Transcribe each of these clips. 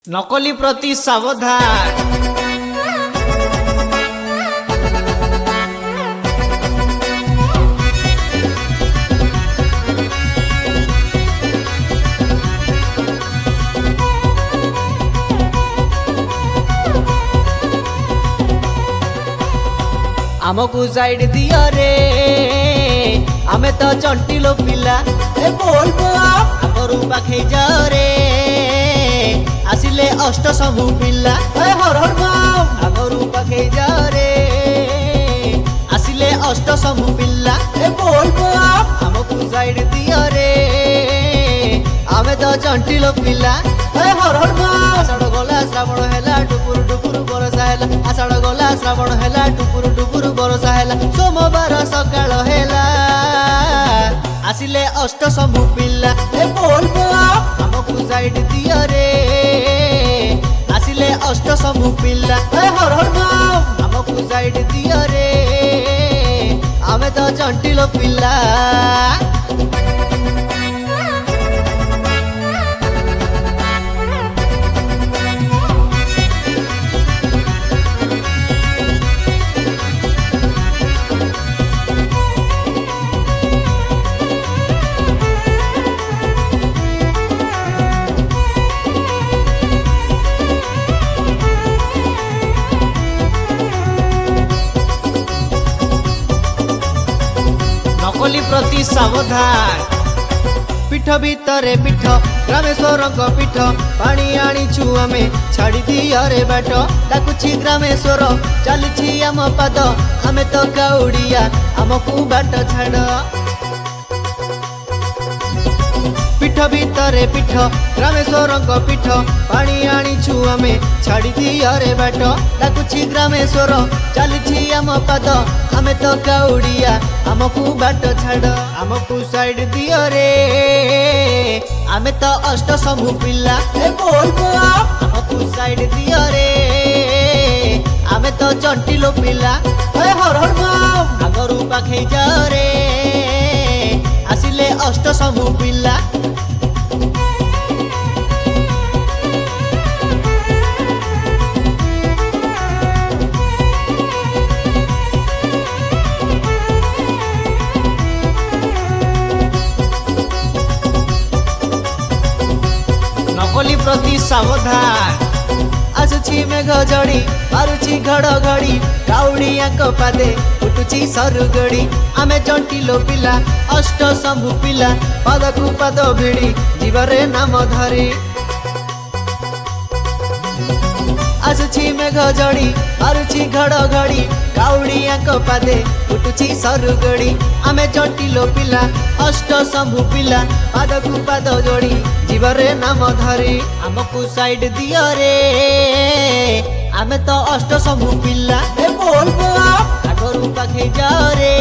नकली प्रति सावधान। आमको साइड दिया रे आमे तो चंटिलो पिला ए बोल आगरू पाखे जाओ रे आसिले अष्ट समू पिला ए हर हर बम आगरू पाखे जाओ रे आसिले अष्ट समू पिला ए बोल आमको साइड दिया रे आमे तो चंटिलो पिला ए हर हर बम आषाढ़ गला श्रावण हैला टुपुर टुपुर बरसा हैला आषाढ़ गला श्रावण हैला टुपुर टुपुर बरसा हैला सोमवार सकाळ हैला आसिले अष्ट समू पिला ए बोल आमको साइड दिया रे आसिले अष्ट समू पिला ए हर हर बम आमको साइड दिया रे आमे तो चंटिलो पिला। नकली प्रति सावधान। पीठ भितरे पीठ ग्रामेश्वर पीठ पानी आनीचु आमे छाड़ी दिया रे बाट डाकुछि ग्रामेश्वर चलछि आम पाद आमे तो काउड़िया आमको बाट छाड़। पीठ भितरे पीठ ग्रामेश्वर पीठ पानी आनीचु आमे छाड़ी दिया रे बाट डाकुछि ग्रामेश्वर चलछि आम पाद आमे तो काउड़िया आमको बाट छाड़। आमको साइड दिया रे आमे तो अष्ट समू पिला ए बोल आमको साइड दिया रे आमे तो चंटिलो पिला ए हर हर बम आगरू पाखे जाओ रे आसिले अष्ट समू पिला। नकली प्रति सावधान। आसुछि मेघ जड़ी मारुछि घड़घड़ी काउड़िया पादे उठुछि सरुगड़ी आमे चंटिलो पिला अष्ट शंभु पिला पादकु पाद भिड़ी जीवरे नाम धरी। आसुछि मेघ जड़ी मारुछि घड़घड़ी काउड़िया पादे उठुछि सरुगड़ी आमे चंटिलो पिला अष्ट शंभु पिला पादकु पाद जोड़ी जीवरे नाम धरी। आमको साइड दिया रे आमे तो अष्ट शंभु पिला ए बोल आगरू पाखे जाओ रे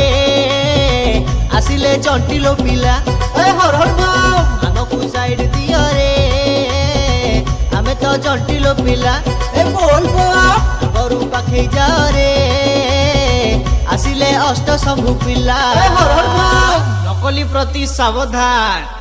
आसिले चंटिलो पिला ए हर हर बम आमको साइड दिया रे आमे तो चंटिलो पिला ए बोल आगरू पाखे जाओ रे आसिले अष्ट शंभु पिला ए हर हर बम। नकली प्रति सावधान।